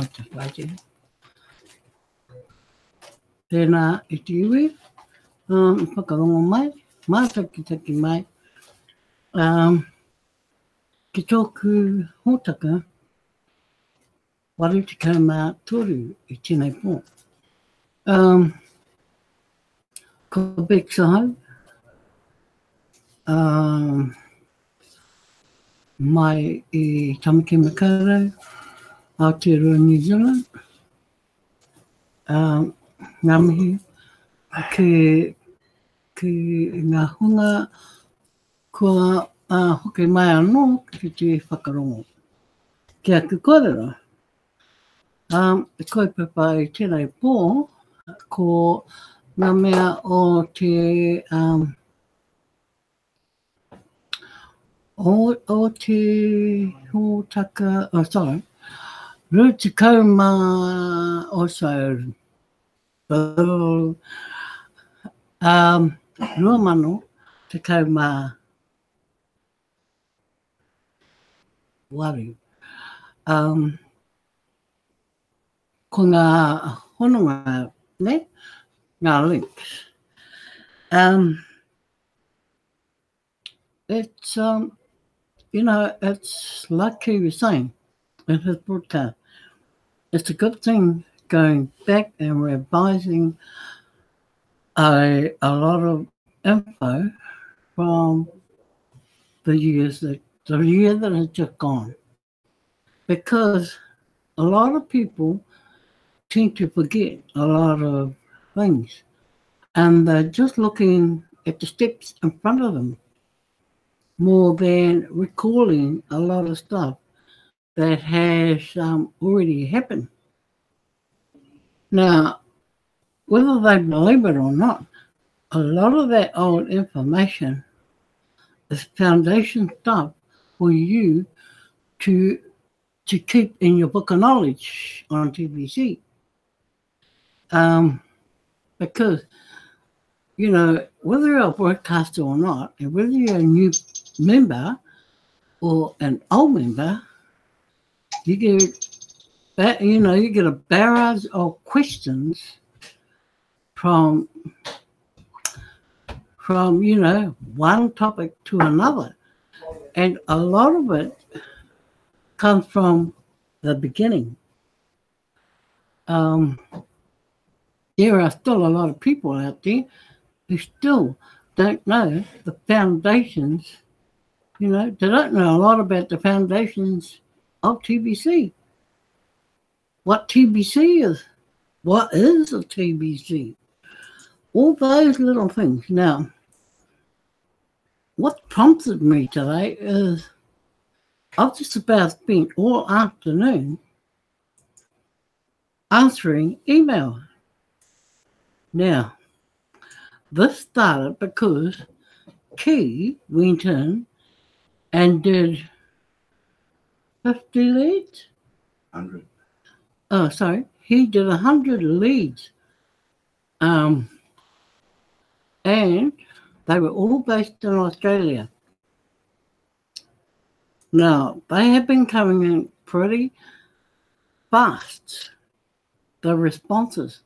te whaite. Tēnā i te iwi, whakarongo mai, mātaki mai, ki tōku hōtaka, waru te kaumā toru i tēnei pō. Ko Bexahau, mai i Tamaki Makaurau, Aotearoa New Zealand, ngā mihi ki ngā hunga kua hoki mai anō ki te whakarongo. Kia ku kōrero. Koe papa i tēnei pō, ko ngā mea o te hōtaka, Rutikoma also Ruamano te kaumā waru. Ko ngā hononga, ne? Ngā links. It's, it's like he was saying in his broadcast. It's a good thing going back and revising a lot of info from the year that has just gone. Because a lot of people tend to forget a lot of things. And they're just looking at the steps in front of them more than recalling a lot of stuff that has already happened. Now, whether they believe it or not, a lot of that old information is foundation stuff for you to keep in your book of knowledge on TBC. Because, you know, whether you're a broadcaster or not, and whether you're a new member or an old member, you get a barrage of questions from one topic to another. And a lot of it comes from the beginning. There are still a lot of people out there who still don't know the foundations, they don't know a lot about the foundations of TBC. What TBC is, what is a TBC? All those little things. Now, what prompted me today is I've just about spent all afternoon answering email. Now, this started because Key went in and did 50 leads? 100. Oh, sorry. He did 100 leads. And they were all based in Australia. Now, they have been coming in pretty fast, the responses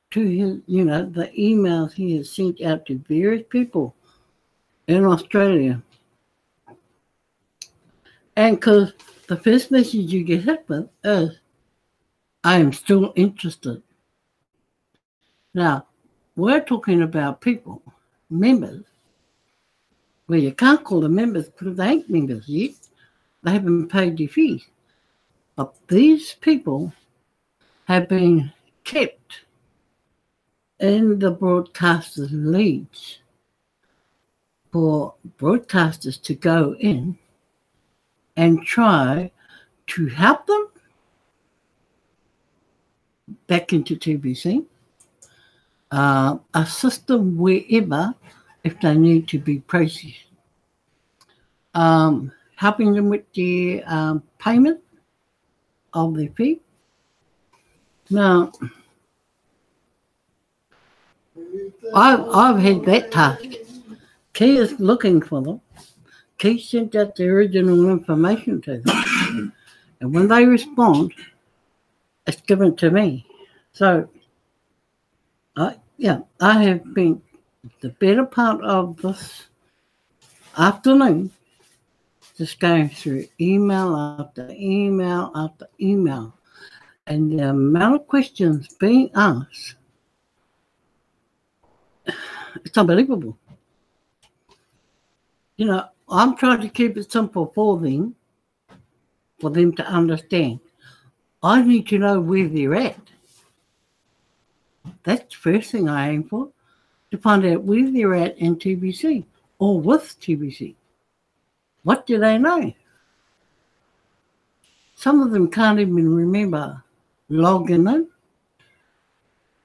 to his, the emails he has sent out to various people in Australia. And because the first message you get hit with is, I am still interested. Now, we're talking about people, members, where you can't call them members because they ain't members yet. They haven't paid their fees. But these people have been kept in the broadcasters' leads for broadcasters to go in and try to help them back into TBC, assist them wherever if they need to be processed, helping them with their payment of their fee. Now, I've had that task. Key is looking for them. Key sent out the original information to them. And when they respond, it's given to me. So, I have been the better part of this afternoon just going through email after email after email. And the amount of questions being asked, it's unbelievable. I'm trying to keep it simple for them to understand. I need to know where they're at. That's the first thing I aim for, to find out where they're at in TBC or with TBC. What do they know? Some of them can't even remember logging in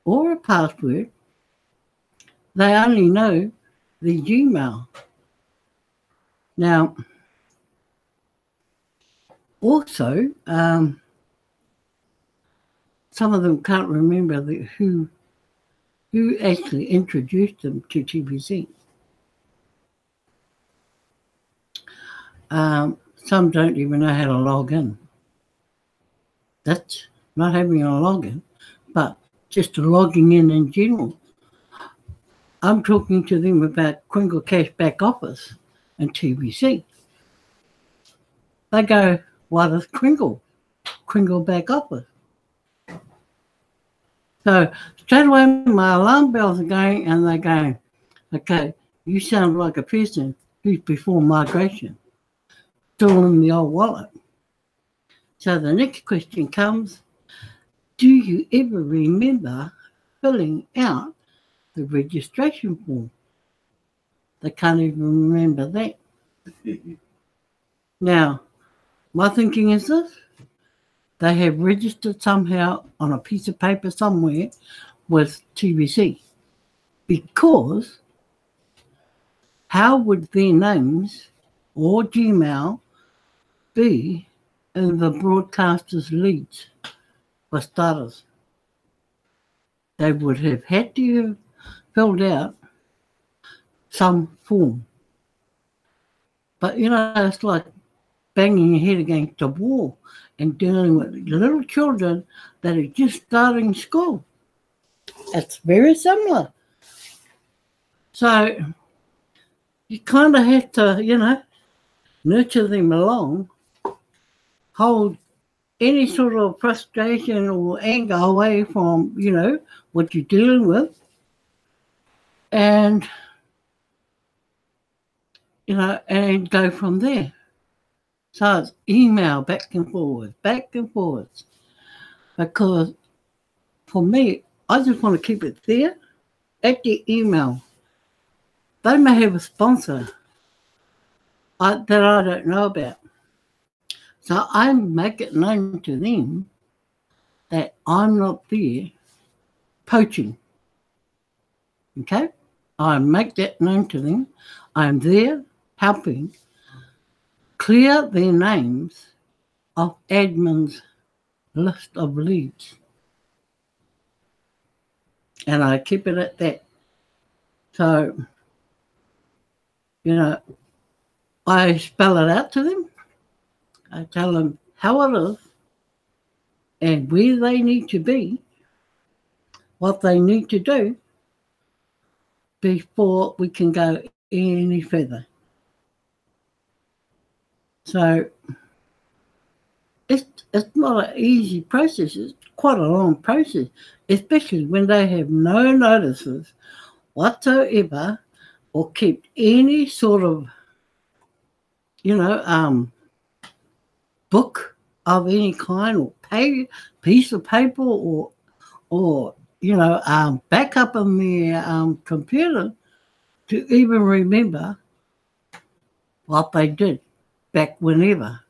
or a password. They only know the Gmail. Now, also, some of them can't remember who actually introduced them to TBC. Some don't even know how to log in. That's not having a login, but just logging in general. I'm talking to them about Kringle Cash Back Office and TBC. They go, what is Kringle? Kringle Back Office. So straight away my alarm bells are going and they're going, okay, you sound like a person who's before migration, still in the old wallet. So the next question comes, do you ever remember filling out the registration form? They can't even remember that. Now, my thinking is this. They have registered somehow on a piece of paper somewhere with TBC. Because how would their names or Gmail be in the broadcaster's leads for starters? They would have had to have filled out some form. But it's like banging your head against a wall and dealing with little children that are just starting school. It's very similar. So you kind of have to, nurture them along, hold any sort of frustration or anger away from, what you're dealing with. And, and go from there. So it's email back and forwards. Because for me, I just want to keep it there at the email. They may have a sponsor that I don't know about. So I make it known to them that I'm not there poaching. Okay? I make that known to them. I'm there helping clear their names of admin's list of leads. And I keep it at that. So, I spell it out to them. I tell them how it is and where they need to be, what they need to do before we can go any further. So it's not an easy process. It's quite a long process, especially when they have no notices whatsoever or kept any sort of, book of any kind or piece of paper or backup on their computer to even remember what they did back whenever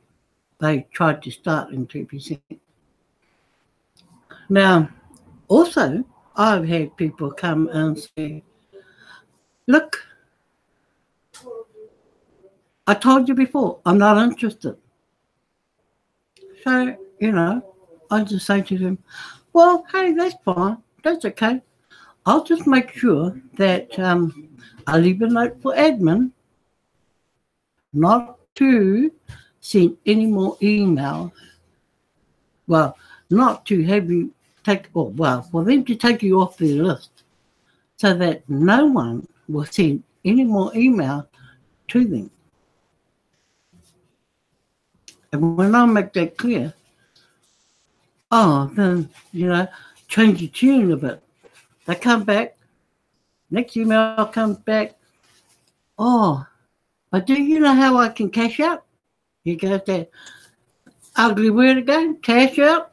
they tried to start in 2%. Now, also, I've had people come and say, look, I told you before, I'm not interested. So, I just say to them, well, hey, that's fine. That's okay. I'll just make sure that I leave a note for admin not to send any more emails. Well, not to have you for them to take you off their list so that no one will send any more email to them. And when I make that clear, then, change the tune a bit. They come back, next email comes back, but do you know how I can cash out? You got that ugly word again, cash out?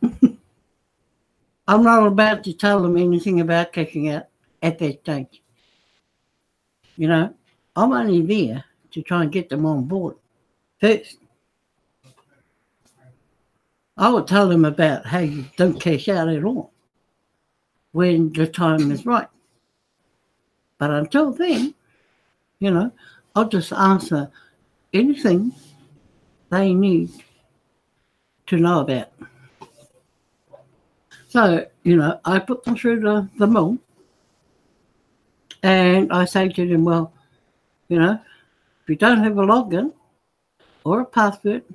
I'm not about to tell them anything about cashing out at that stage. I'm only there to try and get them on board first. I will tell them about how you don't cash out at all when the time is right. But until then, I'll just answer anything they need to know about. So, I put them through the mill and I say to them, well, if you don't have a login or a password,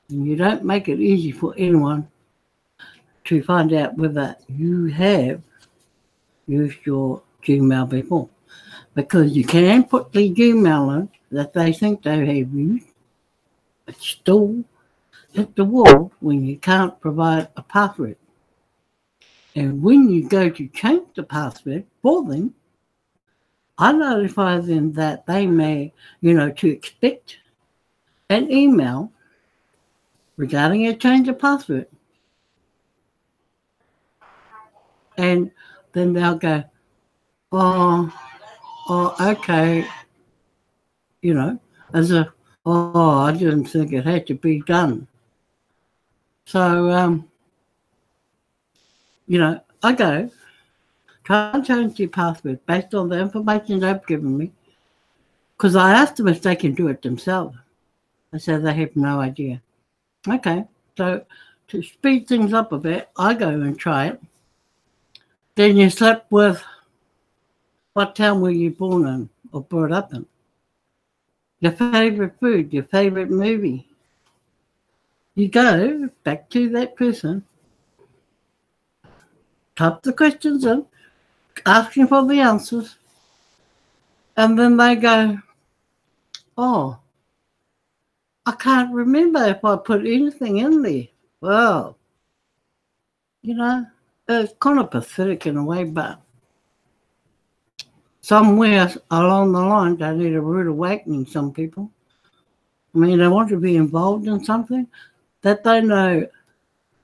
and you don't make it easy for anyone to find out whether you have used your Gmail before. Because you can put the Gmail in that they think they have used, but still hit the wall when you can't provide a password. And when you go to change the password for them, I notify them that they may, to expect an email regarding a change of password. And then they'll go, okay, as if, I didn't think it had to be done. So, I go, try and change the password based on the information they've given me, because I asked them if they can do it themselves. They said they have no idea. Okay, so to speed things up a bit, I go and try it. Then you slap with what town were you born in or brought up in? Your favourite food, your favourite movie. You go back to that person, type the questions in, asking for the answers, and then they go, I can't remember if I put anything in there. Well, it's kind of pathetic in a way, but somewhere along the line, they need a rude awakening, some people. I mean, they want to be involved in something that they know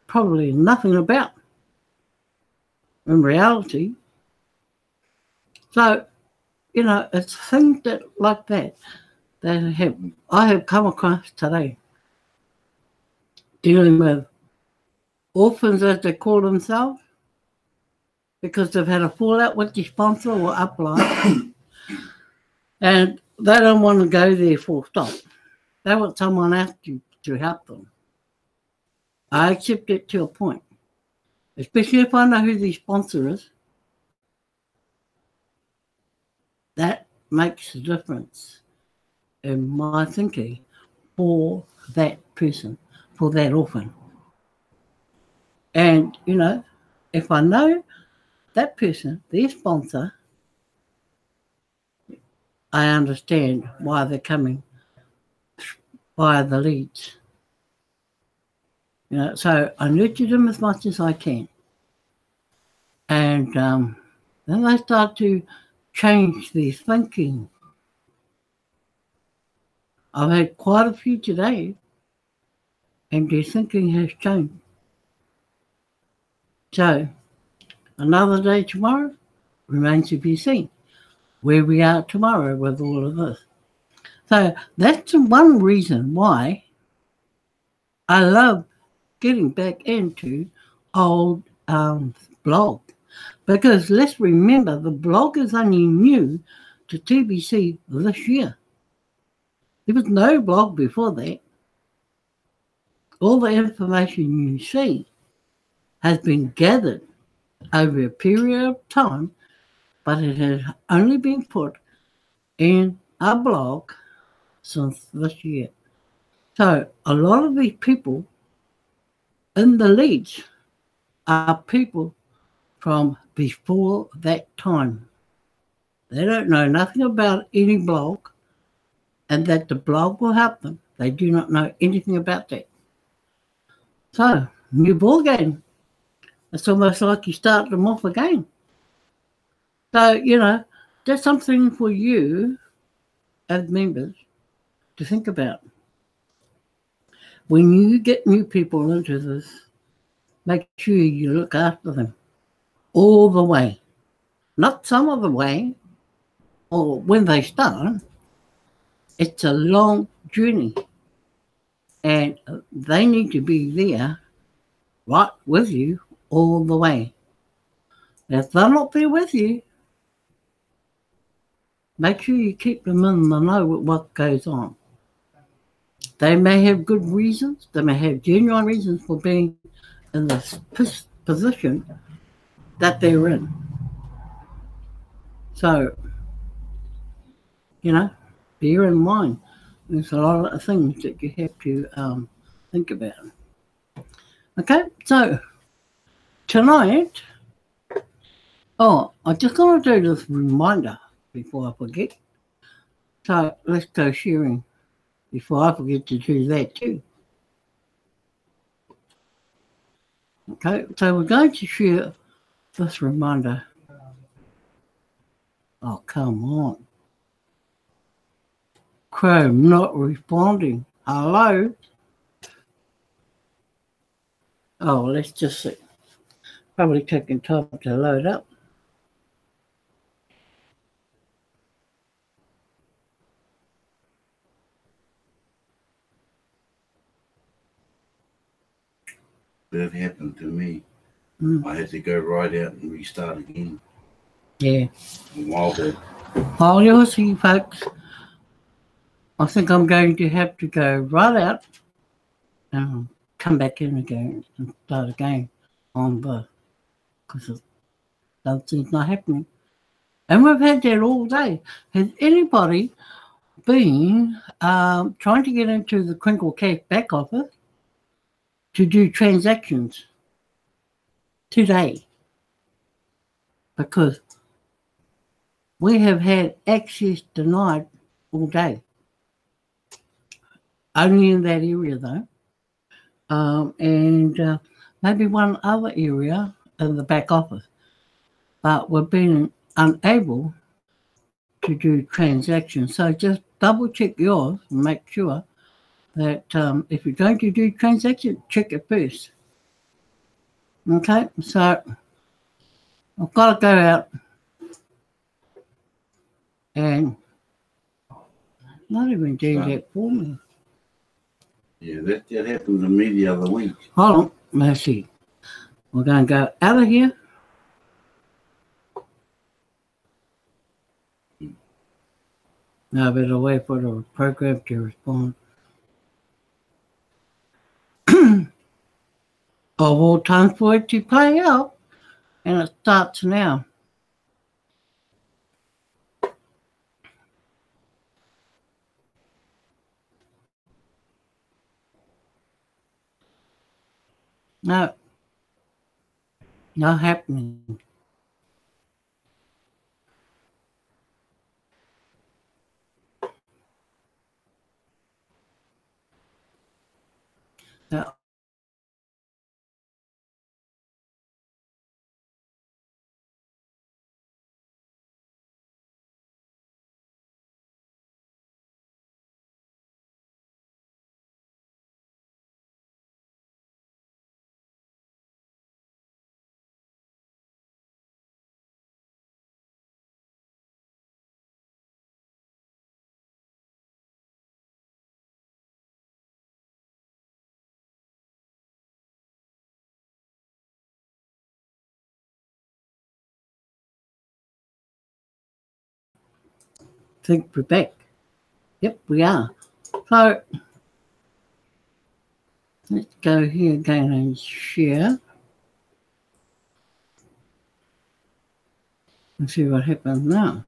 probably nothing about in reality. So, it's things like that I have come across today, dealing with orphans, as they call themselves, because they've had a fallout with the sponsor or upline, and they don't want to go there full stop. They want someone else to help them. I accept it to a point, especially if I know who the sponsor is. That makes a difference in my thinking for that person, for that orphan. And, if I know that person, their sponsor, I understand why they're coming via the leads. So I nurture them as much as I can. And then they start to change their thinking. I've had quite a few today, and their thinking has changed. So, another day tomorrow remains to be seen where we are tomorrow with all of this. So, that's one reason why I love getting back into old blog. Because let's remember, the blog is only new to TBC this year. There was no blog before that. All the information you see has been gathered over a period of time, but it has only been put in a blog since this year. So a lot of these people in the leads are people from before that time. They don't know nothing about any blog and that the blog will help them. They do not know anything about that. So, new ball game. It's almost like you start them off again. So, that's something for you as members to think about. When you get new people into this, make sure you look after them all the way. Not some of the way, or when they start. It's a long journey. And they need to be there right with you all the way. If they're not there with you, make sure you keep them in the know with what goes on. They may have good reasons, they may have genuine reasons for being in the position that they're in. So, bear in mind, there's a lot of things that you have to think about. Okay, so tonight, I just want to do this reminder before I forget. So let's go sharing before I forget to do that too. Okay, so we're going to share this reminder. Oh, come on. Chrome not responding. Hello? Oh, let's just see. Probably taking time to load up. That happened to me. I had to go right out and restart again. Yeah. A while back. Oh, you'll see, folks. I think I'm going to have to go right out and come back in again and start again on the, because something's not happening. And we've had that all day. Has anybody been trying to get into the Crinkle Cash back office to do transactions today? Because we have had access denied all day. Only in that area though. And maybe one other area in the back office. But we've been unable to do transactions. So just double check yours and make sure that if you're going to do transactions, check it first. Okay, so I've got to go out and not even do that for me. Yeah, that happened to me the other week. Hold on, let's see. We're going to go out of here. Now I better wait for the program to respond. Of all time for it to play out, and it starts now. No, not happening. No. Think we're back. Yep, we are. So let's go here again and share. And see what happens now.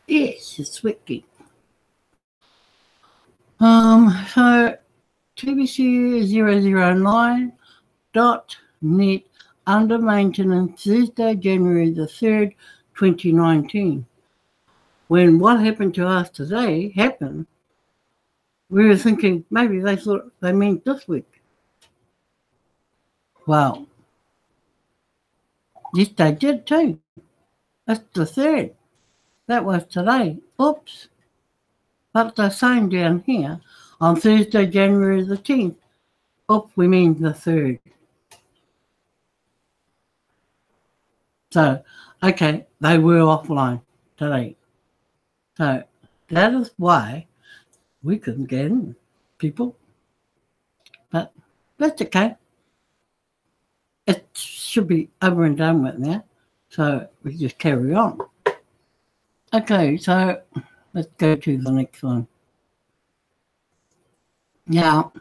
Yes, it's working. So TBC 009 dot net under maintenance Thursday, January the 3rd, 2019. When what happened to us today happened, we were thinking maybe they thought they meant this week. Well, yes, they did too. That's the 3rd. That was today. Oops. But they're saying down here on Thursday, January the 10th. Oops, we mean the 3rd. So, okay, they were offline today. So that is why we couldn't get in, people. But that's okay. It should be over and done with now. So we just carry on. Okay, so let's go to the next one. Now,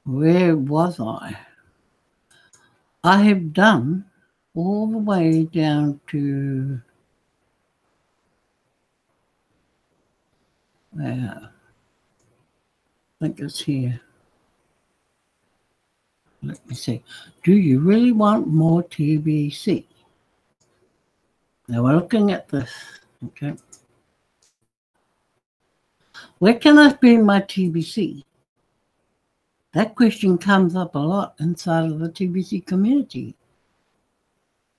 where was I? I have done all the way down to I think it's here. Let me see. Do you really want more TBC? Now we're looking at this, okay? Where can I spend my TBC? That question comes up a lot inside of the TBC community.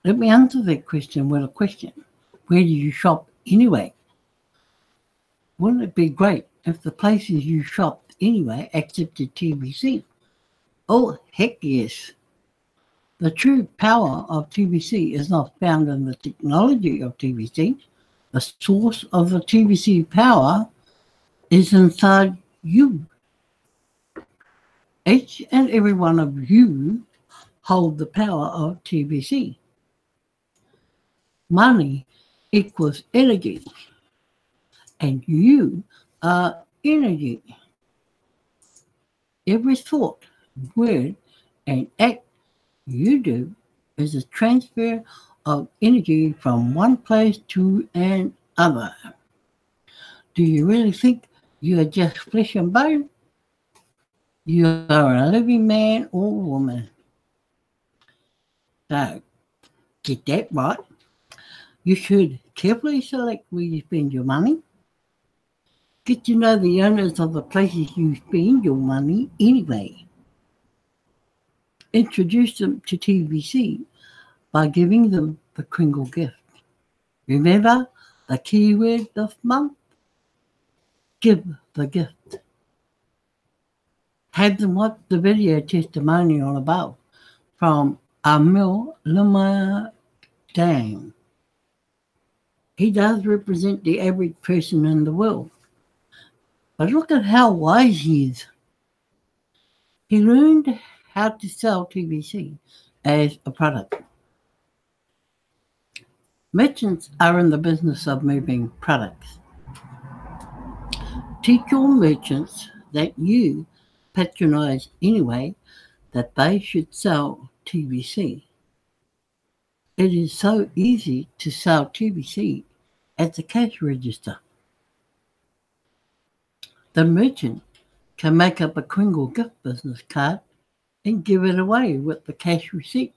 Let me answer that question with a question. Where do you shop anyway? Wouldn't it be great if the places you shopped anyway accepted TBC? Oh, heck yes. The true power of TBC is not found in the technology of TBC. The source of the TBC power is inside you. Each and every one of you hold the power of TBC. Money equals energy, and you are energy. Every thought, word, and act you do is a transfer of energy from one place to another. Do you really think you are just flesh and bone? You are a living man or woman. So, get that right. You should carefully select where you spend your money. Get to know the owners of the places you spend your money anyway. Introduce them to TBC by giving them the Kringle gift. Remember the keyword this month? Give the gift. Have them watch the video testimonial above from Amil Lumadang. He does represent the average person in the world. But look at how wise he is. He learned how to sell TBC as a product. Merchants are in the business of moving products. Teach your merchants that you patronize anyway that they should sell TBC. It is so easy to sell TBC at the cash register. The merchant can make up a Kringle gift business card and give it away with the cash receipt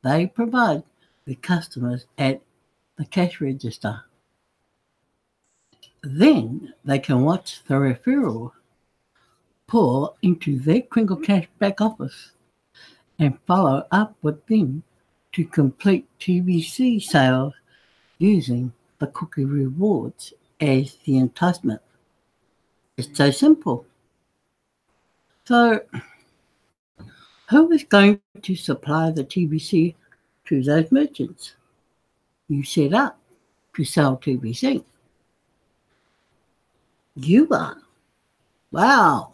they provide the customers at the cash register. Then they can watch the referral pour into their Kringle Cash back office and follow up with them to complete TBC sales using the cookie rewards as the enticement. It's so simple. So, who is going to supply the TBC to those merchants you set up to sell TBC? You are. Wow.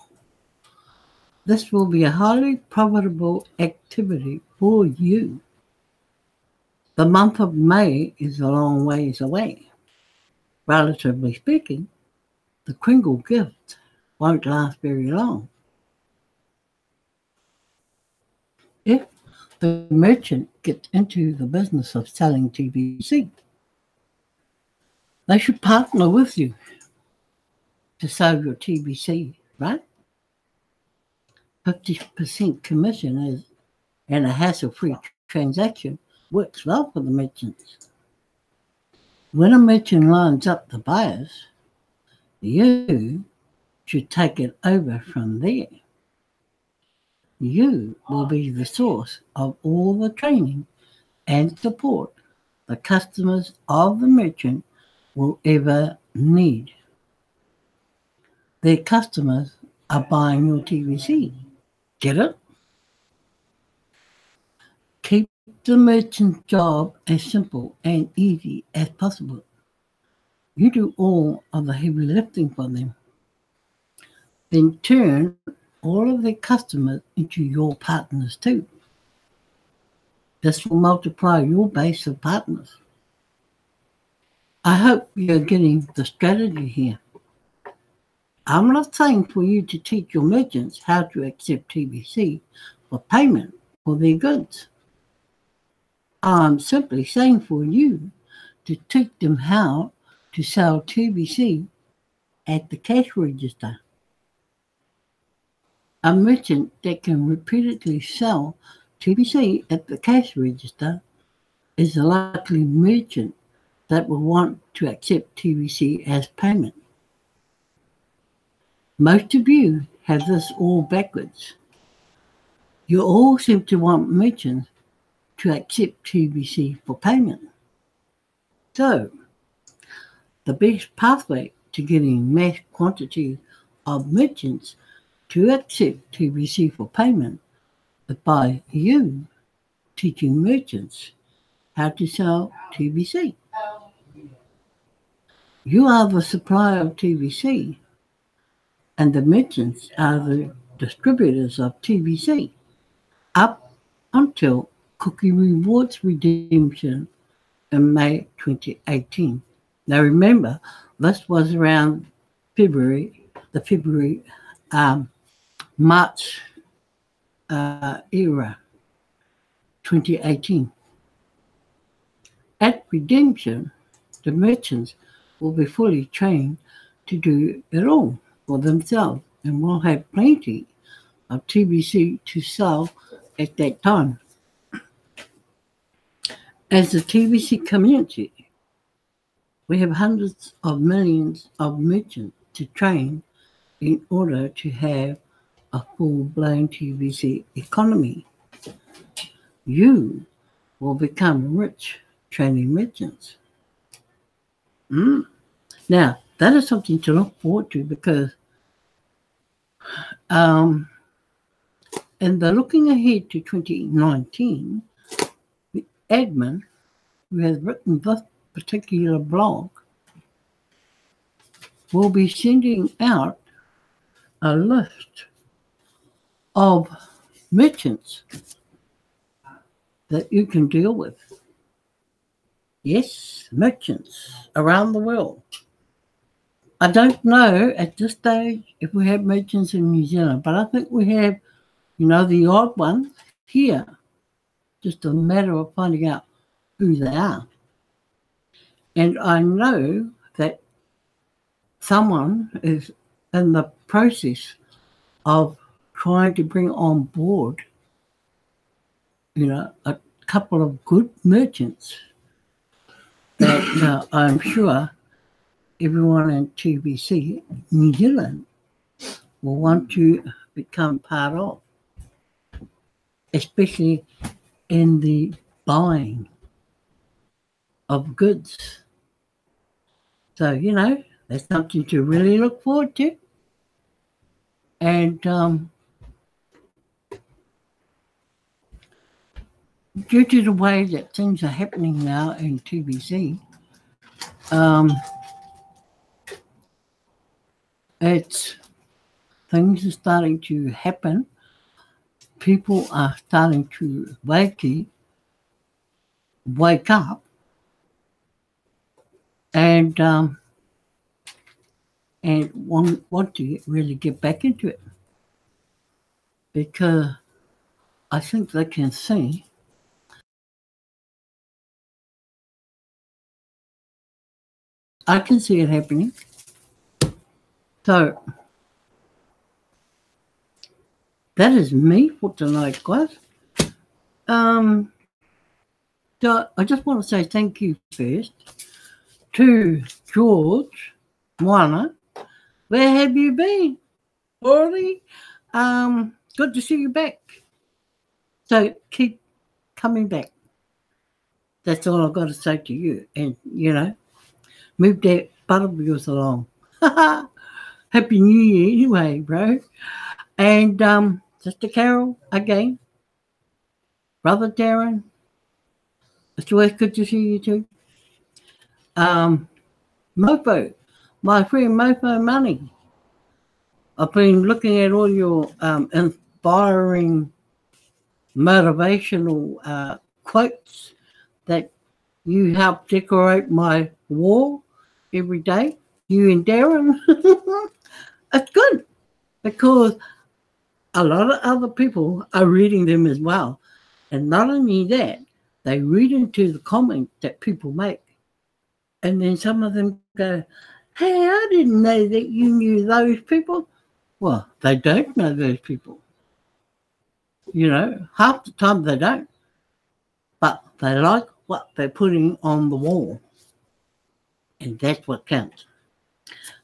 This will be a highly profitable activity for you. The month of May is a long ways away. Relatively speaking, the Kringle gift won't last very long. If the merchant gets into the business of selling TBC, they should partner with you to sell your TBC, right? 50% commission is and a hassle-free transaction works well for the merchants. When a merchant lines up the buyers, you should take it over from there. You will be the source of all the training and support the customers of the merchant will ever need. Their customers are buying your TVC. Get it? Keep the merchant's job as simple and easy as possible. You do all of the heavy lifting for them. Then turn all of their customers into your partners too. This will multiply your base of partners. I hope you're getting the strategy here. I'm not saying for you to teach your merchants how to accept TVC for payment for their goods. I'm simply saying for you to teach them how to sell TVC at the cash register. A merchant that can repeatedly sell TVC at the cash register is a likely merchant that will want to accept TVC as payment. Most of you have this all backwards. You all seem to want merchants to accept TVC for payment. So, the best pathway to getting mass quantities of merchants to accept TVC for payment is by you teaching merchants how to sell TVC. You are the supplier of TVC, and the merchants are the distributors of TVC up until Cookie Rewards redemption in May 2018. Now remember, this was around March era, 2018. At redemption, the merchants will be fully trained to do it all for themselves and will have plenty of TVC to sell at that time. As a TVC community, we have hundreds of millions of merchants to train in order to have a full-blown TVC economy. You will become rich training merchants. Now, that is something to look forward to because in the looking ahead to 2019, the admin who has written this particular blog will be sending out a list of merchants that you can deal with. Yes, merchants around the world. I don't know at this stage if we have merchants in New Zealand, but I think we have, the odd ones here. Just a matter of finding out who they are. And I know that someone is in the process of trying to bring on board, a couple of good merchants that I'm sure everyone in TVC New Zealand will want to become part of, especially in the buying of goods. So, that's something to really look forward to. And due to the way that things are happening now in TVC, things are starting to happen. People are starting to wake up and want to really get back into it, because I think they can see I can see it happening. So that is me for tonight, guys. So I just want to say thank you first to George Moana. Where have you been, Orly? Good to see you back. So keep coming back. That's all I've got to say to you. And, move that butt of yours along. Happy New Year anyway, bro. And Sister Carol, again. Brother Darren, it's always good to see you too. Mofo, my friend Mofo Money. I've been looking at all your inspiring, motivational quotes that you help decorate my wall every day. You and Darren. It's good because a lot of other people are reading them as well. And not only that, they read into the comments that people make. And then some of them go, hey, I didn't know that you knew those people. Well, they don't know those people. Half the time they don't. But they like what they're putting on the wall. And that's what counts.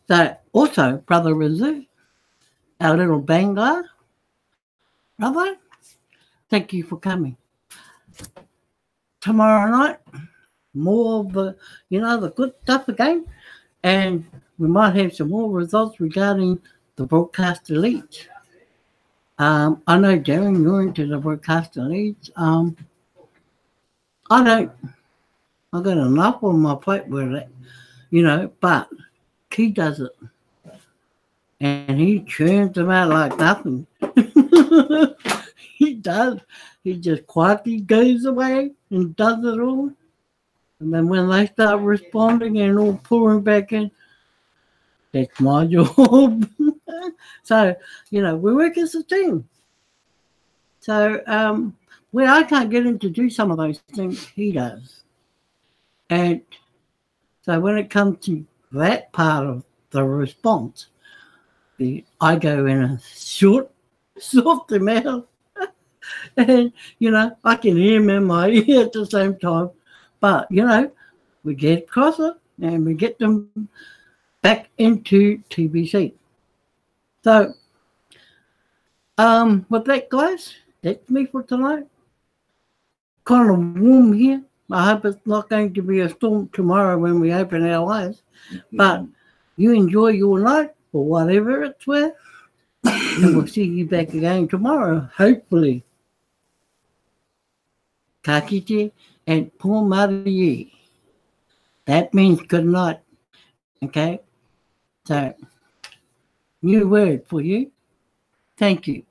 So also, Brother Rizzu, our little Bangla, brother, thank you for coming. Tomorrow night, more of the good stuff again. And we might have some more results regarding the broadcast elite. I know, Darren, you're into the broadcast elite. I don't. I've got enough on my plate with it, but he does it. And he churns them out like nothing. He does. He just quietly goes away and does it all. And then when they start responding and all pouring back in, that's my job. So, we work as a team. So, where I can't get him to do some of those things, he does. And so when it comes to that part of the response, I go in a short, soft amount. And, I can hear him in my ear at the same time. But, we get across it and we get them back into TBC. So, with that, guys, that's me for tonight. Kind of warm here. I hope it's not going to be a storm tomorrow when we open our eyes. But you enjoy your night or whatever it's worth. And we'll see you back again tomorrow, hopefully. Ka kite and pōmarihi. That means good night. Okay? So, new word for you. Thank you.